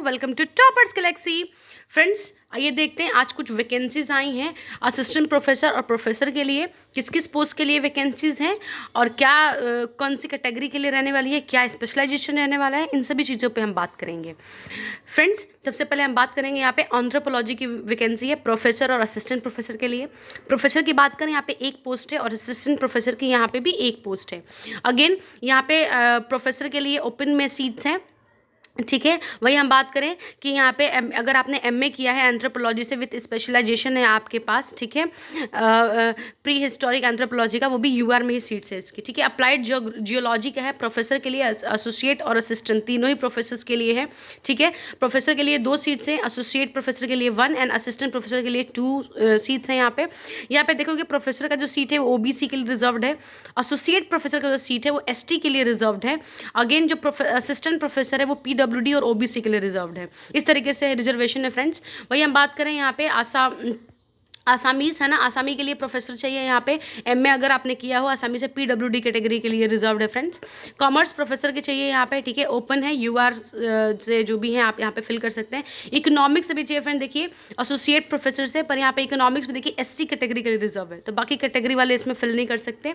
Welcome to toppers galaxy. Friends, आइए देखते हैं आज कुछ वैकेंसीज आई हैं असिस्टेंट प्रोफेसर और प्रोफेसर के लिए। किस किस पोस्ट के लिए वैकेंसीज हैं और क्या कौन सी कैटेगरी के लिए रहने वाली है, क्या स्पेशलाइजेशन रहने वाला है, इन सभी चीज़ों पे हम बात करेंगे। फ्रेंड्स, सबसे पहले हम बात करेंगे यहाँ पे एंथ्रोपोलॉजी की वैकेंसी है प्रोफेसर और असिस्टेंट प्रोफेसर के लिए। प्रोफेसर की बात करें यहाँ पे एक पोस्ट है और असिस्टेंट प्रोफेसर की यहाँ पे भी एक पोस्ट है। अगेन यहाँ पे प्रोफेसर के लिए ओपन में सीट्स हैं, ठीक है। वही हम बात करें कि यहाँ पे अगर आपने एमए किया है एंथ्रोपोलॉजी से विथ स्पेशलाइजेशन है आपके पास, ठीक है, प्री हिस्टोरिक एंथ्रोपोलॉजी का, वो भी यूआर में ही सीट्स है इसकी, ठीक है। अप्लाइड जियोलॉजी का है प्रोफेसर के लिए, एसोसिएट और असिस्टेंट तीनों ही प्रोफेसर के लिए है, ठीक है। प्रोफेसर के लिए 2 सीट्स हैं, एसोसिएट प्रोफेसर के लिए 1 एंड असिस्टेंट प्रोफेसर के लिए 2 सीट्स हैं। यहाँ पे देखोगे प्रोफेसर का जो सीट है वो ओबीसी के लिए रिजर्व्ड है, एसोसिएट प्रोफेसर का जो सीट है वो एसटी के लिए रिजर्व्ड है। अगेन जो असिस्टेंट प्रोफेसर है वो पीडब्ल्यूडी और ओबीसी के लिए रिजर्व्ड है। इस तरीके से रिजर्वेशन है फ्रेंड्स। वही हम बात करें यहाँ पे आसामीज है ना, आसामी के लिए प्रोफेसर चाहिए यहाँ पे। एमए अगर आपने किया हो आसामी से, पीडब्ल्यूडी कैटेगरी के लिए रिजर्व्ड है फ्रेंड्स। कॉमर्स प्रोफेसर के चाहिए यहाँ पे, ठीक है, ओपन है, यूआर से जो भी हैं आप यहाँ पे फिल कर सकते हैं। इकोनॉमिक्स से भी चाहिए फ्रेंड, देखिए एसोसिएट प्रोफेसर से, पर यहाँ पे इकोनॉमिक्स में देखिए एससी कैटेगरी के लिए रिजर्व है, तो बाकी कैटेगरी वाले इसमें फिल नहीं कर सकते।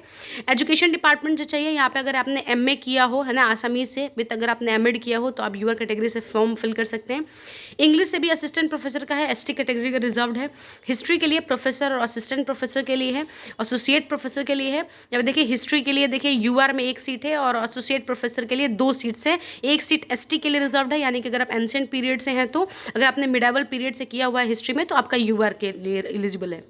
एजुकेशन डिपार्टमेंट जो चाहिए यहाँ पे, अगर आपने एमए किया हो है ना आसामी से विथ, अगर आपने एमएड किया हो तो आप यूआर कैटेगरी से फॉर्म फिल कर सकते हैं। इंग्लिश से भी असिस्टेंट प्रोफेसर का है, एसटी कैटेगरी का रिजर्व्ड है। हिस्ट्री के लिए प्रोफेसर और असिस्टेंट प्रोफेसर के लिए है, एसोसिएट प्रोफेसर के लिए है। जब देखिए हिस्ट्री के लिए देखिए यूआर में 1 सीट है और एसोसिएट प्रोफेसर के लिए 2 सीट्स हैं। 1 सीट एसटी के लिए रिजर्व्ड है, यानी कि अगर आप एंशिएंट पीरियड से हैं, तो अगर आपने मिडावल पीरियड से किया हुआ है हिस्ट्री में, तो आपका यूआर के लिए एलिजिबल है।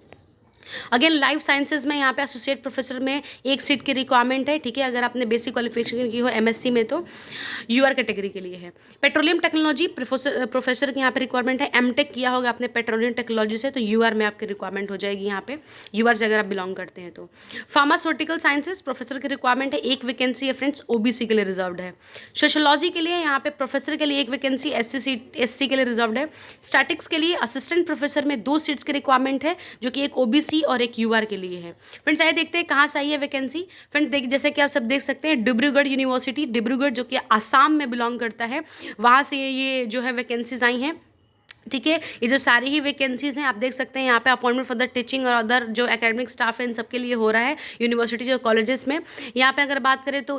अगेन लाइफ साइंसेज में यहाँ पे एसोसिएट प्रोफेसर में 1 सीट की रिक्वायरमेंट है, ठीक है। अगर आपने बेसिक क्वालिफिकेशन की हो एमएससी में तो यूआर कैटेगरी के लिए है। पेट्रोलियम टेक्नोलॉजी प्रोफेसर की यहाँ पे रिक्वायरमेंट है। एमटेक किया होगा आपने पेट्रोलियम टेक्नोलॉजी से, तो यूआर में आपकी रिक्वायरमेंट हो जाएगी यहाँ पे, यूआर से अगर आप बिलोंग करते हैं तो। फार्मास्यूटिकल साइंसेज प्रोफेसर की रिक्वायरमेंट है, 1 वैकेंसी है फ्रेंड्स, ओबीसी के लिए रिजर्व्ड है। सोशोलॉजी के लिए यहाँ पे प्रोफेसर के लिए 1 वैकेंसी, एससी के लिए रिजर्व्ड है। स्टैटिक्स के लिए असिस्टेंट प्रोफेसर में 2 सीट्स की रिक्वायरमेंट है, जो कि एक ओबीसी और एक यूआर के लिए है। फ्रेंड्स आइए देखते हैं कहाँ से आई है वैकेंसी। फ्रेंड्स देखिए, जैसे कि आप सब देख सकते हैं, डिब्रूगढ़ यूनिवर्सिटी, डिब्रूगढ़ जो कि आसाम में बिलोंग करता है, वहाँ से ये जो है वैकेंसीज आई हैं, ठीक है। ये जो सारी ही वैकेंसीज़ हैं आप देख सकते हैं यहाँ पे, अपॉइंटमेंट फॉर द टीचिंग और अदर जो एकेडमिक स्टाफ है इन सबके लिए हो रहा है यूनिवर्सिटी जो कॉलेजेस में। यहाँ पे अगर बात करें तो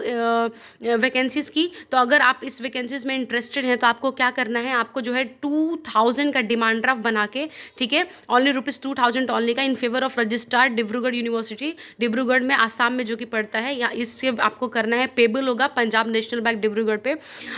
वैकेंसीज़ की, तो अगर आप इस वैकेंसीज़ में इंटरेस्टेड हैं तो आपको क्या करना है, आपको जो है 2000 का डिमांड ड्राफ्ट बना के, ठीक है, ओनली ₹2000 ओनली का, in favour of registrar Dibrugarh university, Dibrugarh में आसाम में जो कि पड़ता है, या इससे आपको करना है, पेबल होगा पंजाब नेशनल बैंक डिब्रूगढ़ पे।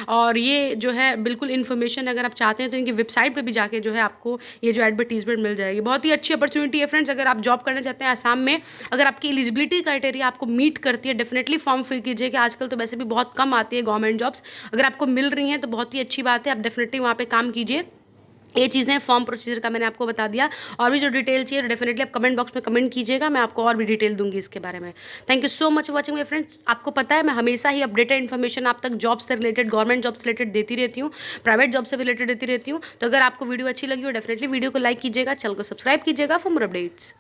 और ये जो है बिल्कुल इन्फॉर्मेशन अगर आप चाहते हैं तो इनकी वेबसाइट पर भी जाके जो है आपको ये जो एडवर्टीजमेंट मिल जाएगी। बहुत ही अच्छी अपॉर्चुनिटी है फ्रेंड्स, अगर आप जॉब करना चाहते हैं आसाम में, अगर आपकी एलिजिबिलिटी क्राइटेरिया आपको मीट करती है, डेफिनेटली फॉर्म फिल कीजिए, कि आजकल तो वैसे भी बहुत कम आती है गवर्नमेंट जॉब्स, अगर आपको मिल रही हैं तो बहुत ही अच्छी बात है, आप डेफिनेटली वहाँ पे काम कीजिए। ये चीज़ें फॉर्म प्रोसीजर का मैंने आपको बता दिया, और भी जो डिटेल चाहिए डेफिनेटली आप कमेंट बॉक्स में कमेंट कीजिएगा, मैं आपको और भी डिटेल दूंगी इसके बारे में। Thank you so much for watching my friends. आपको पता है मैं हमेशा ही अपडेटेड इन्फॉर्मेशन आप तक जॉब से रिलेटेड, गवर्नमेंट जॉब से रिलेटेड देती रहती हूँ, प्राइवेट जॉब से रिलेटेड देती रहती हूँ। तो अगर आपको वीडियो अच्छी लगी हो डेफिनेटली वीडियो को लाइक कीजिएगा, चैनल को सब्सक्राइब कीजिएगा फॉर मोर अपडेट्स।